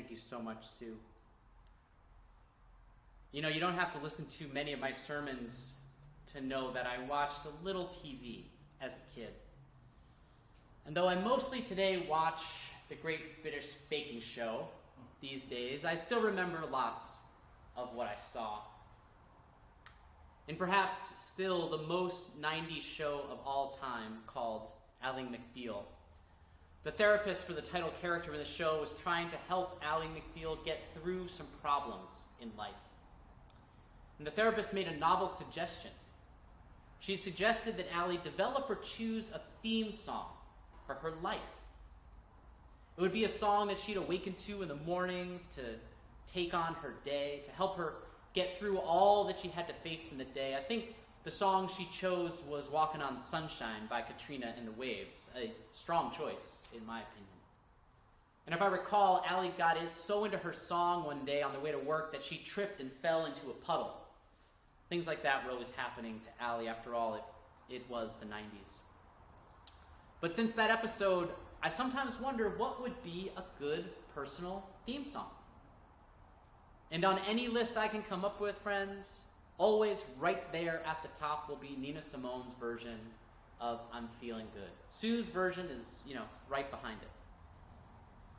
Thank you so much, Sue. You know, you don't have to listen to many of my sermons to know that I watched a little TV as a kid. And though I mostly today watch the Great British Baking Show these days, I still remember lots of what I saw. And perhaps still the most 90s show of all time, called Ally McBeal. The therapist for the title character in the show was trying to help Ally McBeal get through some problems in life. And the therapist made a novel suggestion. She suggested that Ally develop or choose a theme song for her life. It would be a song that she'd awaken to in the mornings to take on her day, to help her get through all that she had to face in the day. I think the song she chose was Walking on Sunshine by Katrina and the Waves, a strong choice, in my opinion. And if I recall, Ally got so into her song one day on the way to work that she tripped and fell into a puddle. Things like that were always happening to Ally. After all, it was the 90s. But since that episode, I sometimes wonder what would be a good personal theme song. And on any list I can come up with, friends, always right there at the top will be Nina Simone's version of I'm Feeling Good. Sue's version is, right behind it.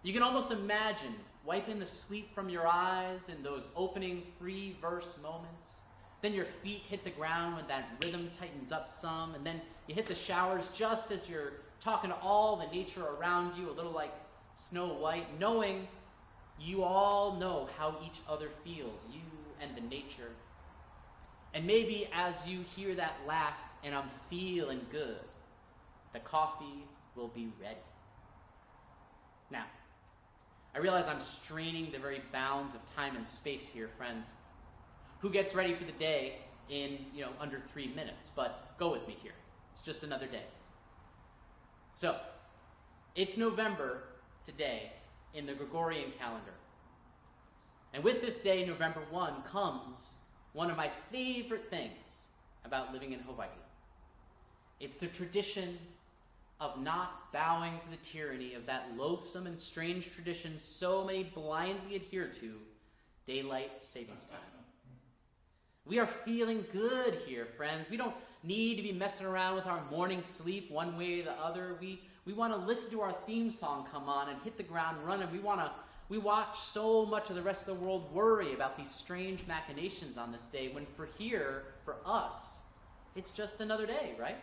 You can almost imagine wiping the sleep from your eyes in those opening free verse moments. Then your feet hit the ground when that rhythm tightens up some, and then you hit the showers just as you're talking to all the nature around you, a little like Snow White, knowing you all know how each other feels, you and the nature. And maybe as you hear that last, and I'm feeling good, the coffee will be ready. Now, I realize I'm straining the very bounds of time and space here, friends. Who gets ready for the day in, under 3 minutes? But go with me here. It's just another day. So, it's November today in the Gregorian calendar. And with this day, November 1, comes one of my favorite things about living in Hawaii. It's the tradition of not bowing to the tyranny of that loathsome and strange tradition so many blindly adhere to, daylight savings time. We are feeling good here, friends. We don't need to be messing around with our morning sleep one way or the other. We want to listen to our theme song come on and hit the ground running. We watch so much of the rest of the world worry about these strange machinations on this day, when for us, it's just another day, right?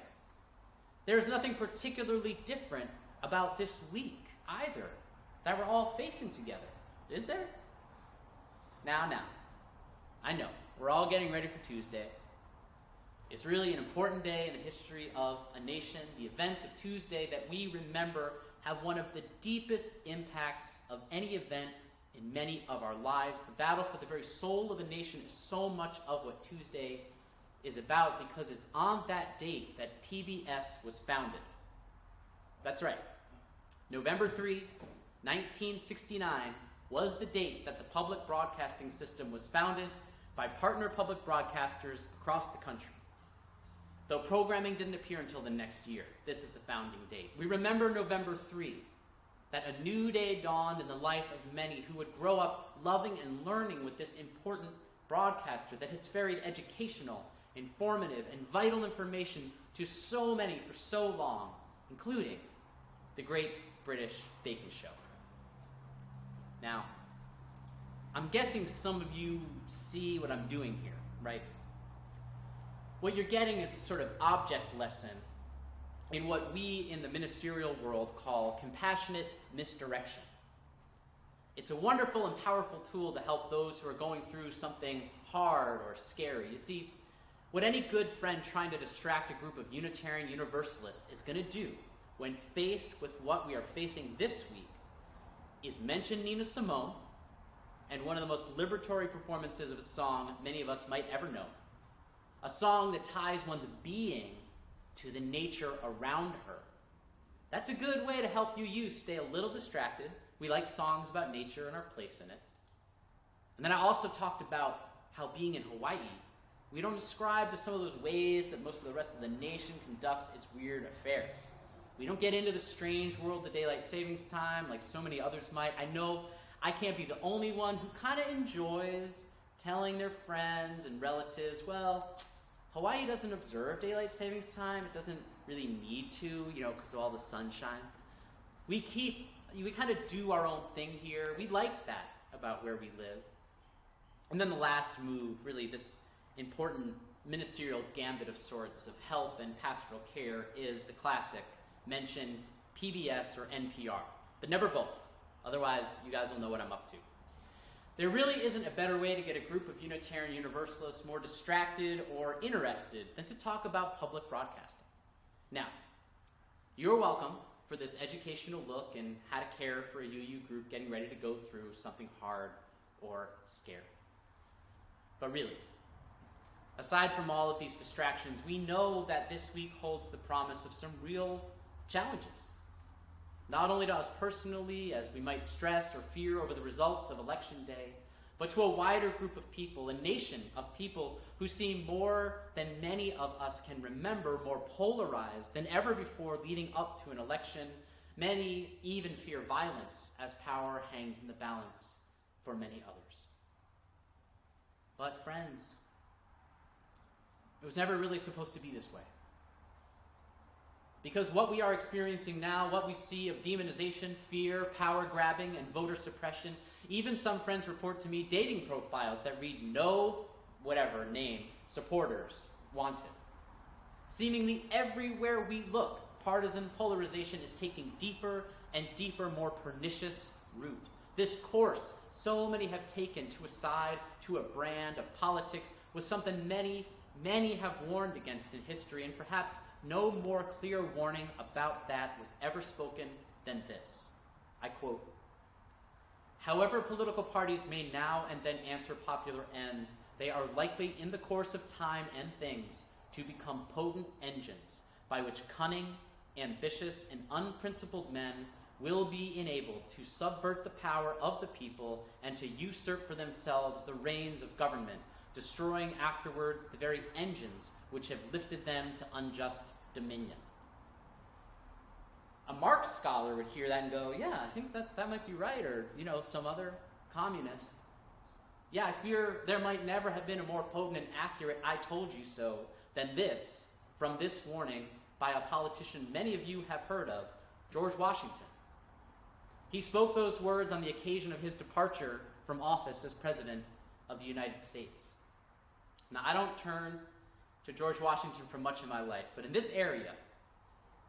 There's nothing particularly different about this week either that we're all facing together, is there? Now, I know. We're all getting ready for Tuesday. It's really an important day in the history of a nation. The events of Tuesday that we remember have one of the deepest impacts of any event in many of our lives. The battle for the very soul of a nation is so much of what Tuesday is about, because it's on that date that PBS was founded. That's right. November 3, 1969 was the date that the public broadcasting system was founded by partner public broadcasters across the country. Though programming didn't appear until the next year, this is the founding date. We remember November 3, that a new day dawned in the life of many who would grow up loving and learning with this important broadcaster that has ferried educational, informative, and vital information to so many for so long, including the Great British Baking Show. Now, I'm guessing some of you see what I'm doing here, right? What you're getting is a sort of object lesson in what we in the ministerial world call compassionate misdirection. It's a wonderful and powerful tool to help those who are going through something hard or scary. You see, what any good friend trying to distract a group of Unitarian Universalists is going to do when faced with what we are facing this week is mention Nina Simone and one of the most liberatory performances of a song many of us might ever know. A song that ties one's being to the nature around her. That's a good way to help you stay a little distracted. We like songs about nature and our place in it. And then I also talked about how being in Hawaii, we don't ascribe to some of those ways that most of the rest of the nation conducts its weird affairs. We don't get into the strange world of daylight savings time like so many others might. I know I can't be the only one who kind of enjoys telling their friends and relatives, well, Hawaii doesn't observe daylight savings time. It doesn't really need to, because of all the sunshine. We kind of do our own thing here. We like that about where we live. And then the last move, really this important ministerial gambit of sorts of help and pastoral care, is the classic mention PBS or NPR, but never both. Otherwise, you guys will know what I'm up to. There really isn't a better way to get a group of Unitarian Universalists more distracted or interested than to talk about public broadcasting. Now, you're welcome for this educational look in how to care for a UU group getting ready to go through something hard or scary. But really, aside from all of these distractions, we know that this week holds the promise of some real challenges. Not only to us personally, as we might stress or fear over the results of Election Day, but to a wider group of people, a nation of people who seem more than many of us can remember, more polarized than ever before leading up to an election. Many even fear violence as power hangs in the balance for many others. But friends, it was never really supposed to be this way. Because what we are experiencing now, what we see of demonization, fear, power grabbing, and voter suppression, even some friends report to me dating profiles that read no, whatever name, supporters wanted. Seemingly everywhere we look, partisan polarization is taking deeper and deeper, more pernicious root. This course so many have taken to a side, to a brand of politics, was something many have warned against in history, and perhaps no more clear warning about that was ever spoken than this. I quote, "However political parties may now and then answer popular ends, they are likely in the course of time and things to become potent engines by which cunning, ambitious, and unprincipled men will be enabled to subvert the power of the people and to usurp for themselves the reins of government, destroying afterwards the very engines which have lifted them to unjust dominion." A Marx scholar would hear that and go, yeah, I think that might be right, or, some other communist. Yeah, I fear there might never have been a more potent and accurate "I told you so" than this, from this warning by a politician many of you have heard of, George Washington. He spoke those words on the occasion of his departure from office as President of the United States. Now, I don't turn to George Washington for much in my life, but in this area,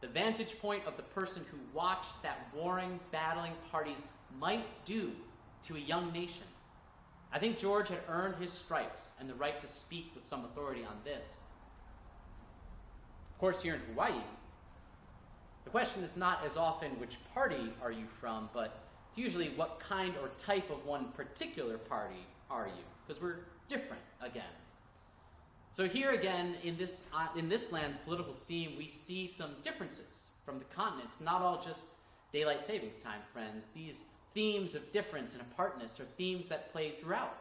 the vantage point of the person who watched that warring, battling parties might do to a young nation, I think George had earned his stripes and the right to speak with some authority on this. Of course, here in Hawaii, the question is not as often which party are you from, but it's usually what kind or type of one particular party are you, because we're different again. So here again, in this land's political scene, we see some differences from the continents, not all just daylight savings time, friends. These themes of difference and apartness are themes that play throughout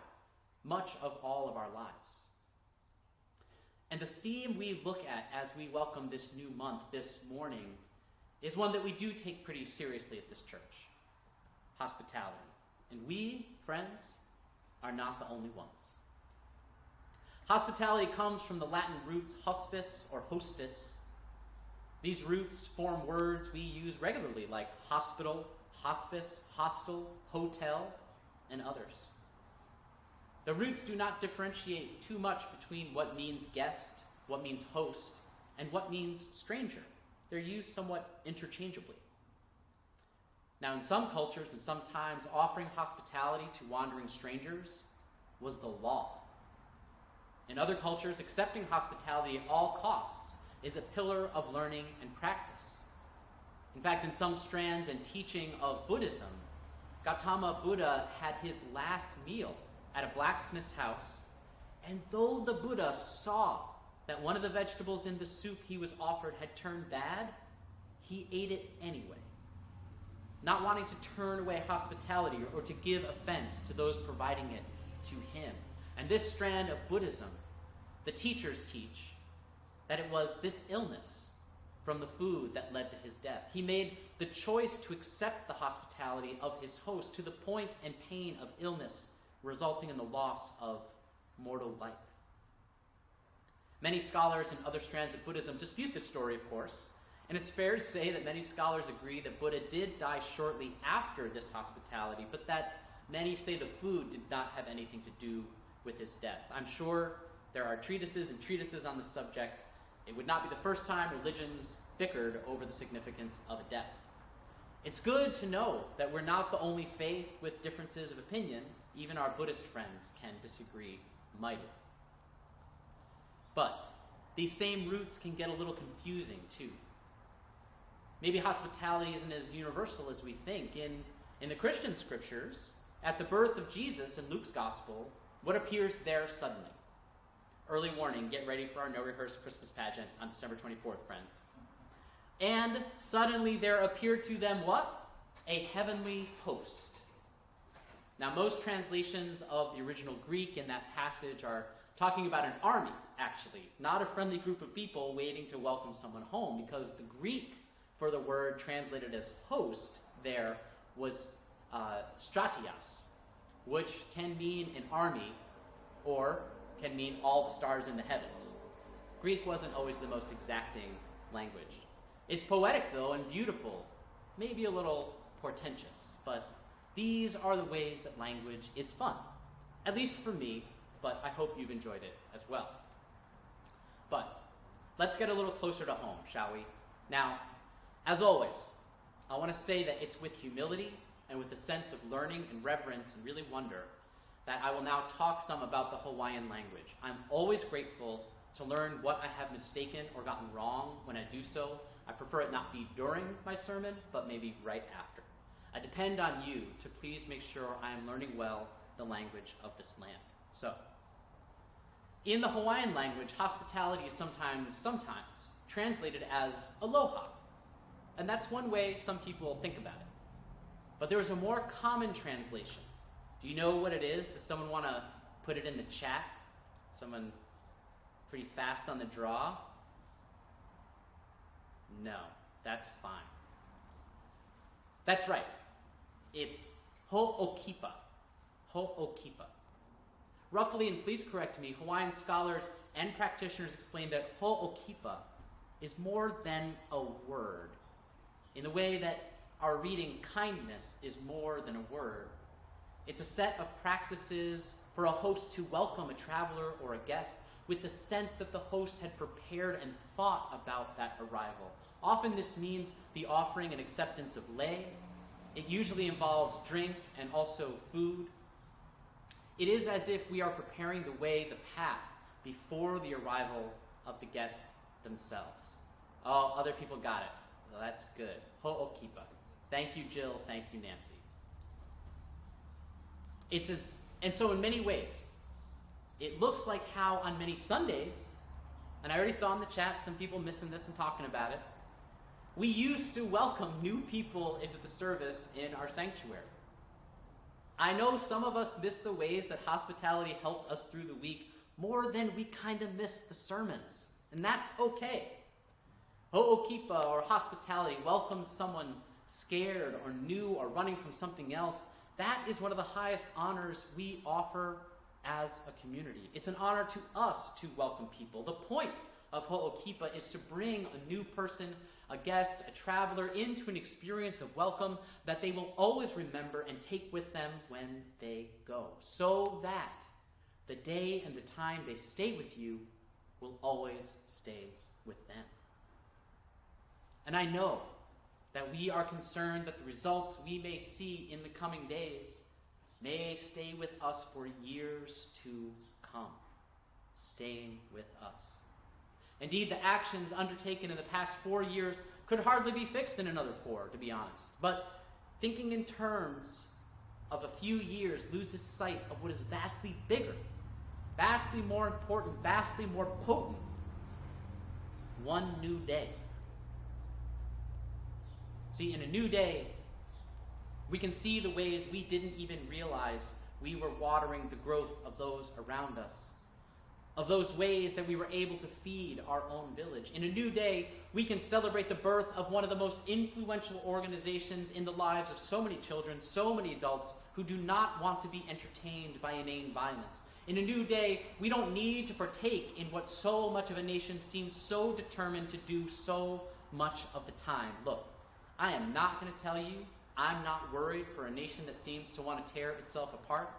much of all of our lives. And the theme we look at as we welcome this new month, this morning, is one that we do take pretty seriously at this church: hospitality. And we, friends, are not the only ones. Hospitality comes from the Latin roots hospice or hostis. These roots form words we use regularly, like hospital, hospice, hostel, hotel, and others. The roots do not differentiate too much between what means guest, what means host, and what means stranger. They're used somewhat interchangeably. Now, in some cultures and sometimes, offering hospitality to wandering strangers was the law. In other cultures, accepting hospitality at all costs is a pillar of learning and practice. In fact, in some strands and teaching of Buddhism, Gautama Buddha had his last meal at a blacksmith's house, and though the Buddha saw that one of the vegetables in the soup he was offered had turned bad, he ate it anyway, not wanting to turn away hospitality or to give offense to those providing it to him. And this strand of Buddhism, the teachers teach that it was this illness, from the food that led to his death. He made the choice to accept the hospitality of his host to the point and pain of illness, resulting in the loss of mortal life. Many scholars in other strands of Buddhism dispute this story, of course, and it's fair to say that many scholars agree that Buddha did die shortly after this hospitality, but that many say the food did not have anything to do with his death. I'm sure there are treatises and treatises on the subject. It would not be the first time religions bickered over the significance of a death. It's good to know that we're not the only faith with differences of opinion. Even our Buddhist friends can disagree mightily. But these same roots can get a little confusing too. Maybe hospitality isn't as universal as we think. In the Christian scriptures, at the birth of Jesus in Luke's gospel, what appears there suddenly? Early warning, get ready for our no-rehearsed Christmas pageant on December 24th, friends. And suddenly there appeared to them what? A heavenly host. Now, most translations of the original Greek in that passage are talking about an army, actually, not a friendly group of people waiting to welcome someone home, because the Greek for the word translated as host there was stratios, which can mean an army or can mean all the stars in the heavens. Greek wasn't always the most exacting language. It's poetic, though, and beautiful, maybe a little portentous, but these are the ways that language is fun, at least for me, but I hope you've enjoyed it as well. But let's get a little closer to home, shall we? Now, as always, I want to say that it's with humility and with a sense of learning and reverence and really wonder that I will now talk some about the Hawaiian language. I'm always grateful to learn what I have mistaken or gotten wrong when I do so. I prefer it not be during my sermon, but maybe right after. I depend on you to please make sure I am learning well the language of this land. So, in the Hawaiian language, hospitality is sometimes translated as aloha. And that's one way some people think about it. But there is a more common translation. Do you know what it is? Does someone want to put it in the chat? Someone pretty fast on the draw? No, that's fine. That's right. It's ho'okipa. Ho'okipa. Roughly, and please correct me, Hawaiian scholars and practitioners explain that ho'okipa is more than a word, in the way that our reading kindness is more than a word. It's a set of practices for a host to welcome a traveler or a guest with the sense that the host had prepared and thought about that arrival. Often this means the offering and acceptance of lei. It usually involves drink and also food. It is as if we are preparing the way, the path, before the arrival of the guests themselves. Oh, other people got it. Well, that's good. Ho'okipa. Thank you, Jill. Thank you, Nancy. And so in many ways, it looks like how on many Sundays, and I already saw in the chat some people missing this and talking about it, we used to welcome new people into the service in our sanctuary. I know some of us miss the ways that hospitality helped us through the week more than we kind of missed the sermons, and that's okay. Ho'okipa, or hospitality, welcomes someone scared or new or running from something else. That is one of the highest honors we offer as a community. It's an honor to us to welcome people. The point of Ho'okipa is to bring a new person, a guest, a traveler into an experience of welcome that they will always remember and take with them when they go, so that the day and the time they stay with you will always stay with them. And I know that we are concerned that the results we may see in the coming days may stay with us for years to come, staying with us. Indeed, the actions undertaken in the past 4 years could hardly be fixed in another 4, to be honest. But thinking in terms of a few years loses sight of what is vastly bigger, vastly more important, vastly more potent. One new day. See, in a new day, we can see the ways we didn't even realize we were watering the growth of those around us. of those ways that we were able to feed our own village. In a new day, we can celebrate the birth of one of the most influential organizations in the lives of so many children, so many adults who do not want to be entertained by inane violence. In a new day, we don't need to partake in what so much of a nation seems so determined to do so much of the time. Look, I am not going to tell you I'm not worried for a nation that seems to want to tear itself apart.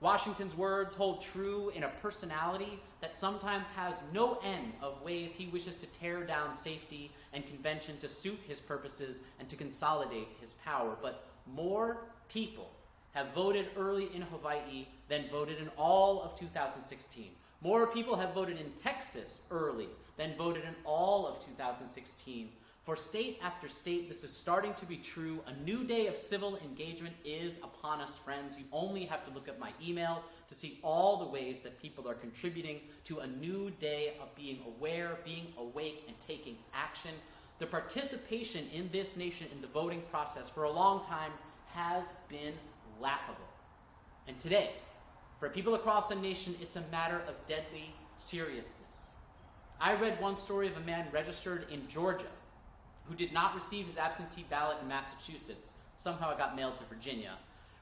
Washington's words hold true in a personality that sometimes has no end of ways he wishes to tear down safety and convention to suit his purposes and to consolidate his power. But more people have voted early in Hawaii than voted in all of 2016. More people have voted in Texas early than voted in all of 2016. For state after state, this is starting to be true. A new day of civil engagement is upon us, friends. You only have to look at my email to see all the ways that people are contributing to a new day of being aware, being awake, and taking action. The participation in this nation in the voting process for a long time has been laughable. And today, for people across the nation, it's a matter of deadly seriousness. I read one story of a man registered in Georgia who did not receive his absentee ballot in Massachusetts. Somehow it got mailed to Virginia,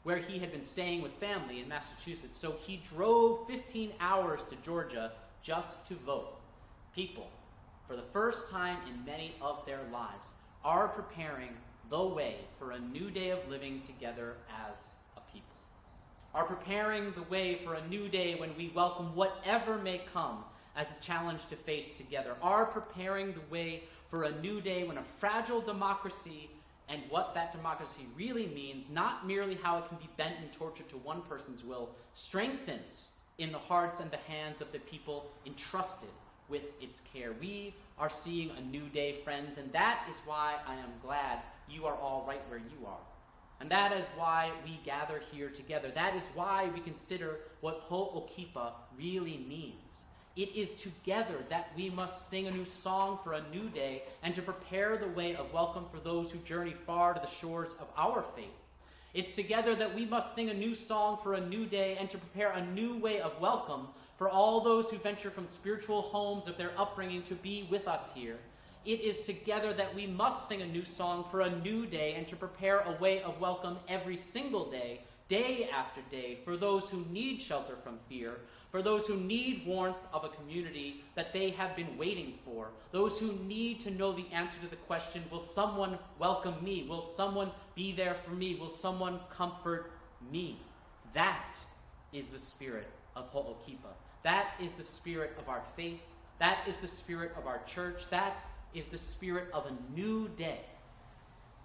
where he had been staying with family in Massachusetts. So he drove 15 hours to Georgia just to vote. People, for the first time in many of their lives, are preparing the way for a new day of living together as a people. Are preparing the way for a new day when we welcome whatever may come as a challenge to face together. Are preparing the way for a new day when a fragile democracy and what that democracy really means, not merely how it can be bent and tortured to one person's will, strengthens in the hearts and the hands of the people entrusted with its care. We are seeing a new day, friends, and that is why I am glad you are all right where you are. And that is why we gather here together. That is why we consider what Ho'okipa really means. It is together that we must sing a new song for a new day and to prepare the way of welcome for those who journey far to the shores of our faith. It's together that we must sing a new song for a new day and to prepare a new way of welcome for all those who venture from spiritual homes of their upbringing to be with us here. It is together that we must sing a new song for a new day and to prepare a way of welcome every single day, day after day, for those who need shelter from fear, for those who need warmth of a community that they have been waiting for, those who need to know the answer to the question, will someone welcome me? Will someone be there for me? Will someone comfort me? That is the spirit of Ho'okipa. That is the spirit of our faith. That is the spirit of our church. That is the spirit of a new day.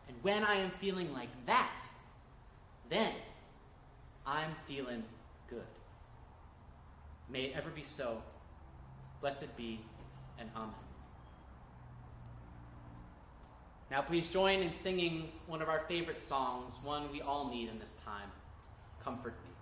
And when I am feeling like that, then I'm feeling good. May it ever be so. Blessed be, and amen. Now please join in singing one of our favorite songs, one we all need in this time, Comfort Me.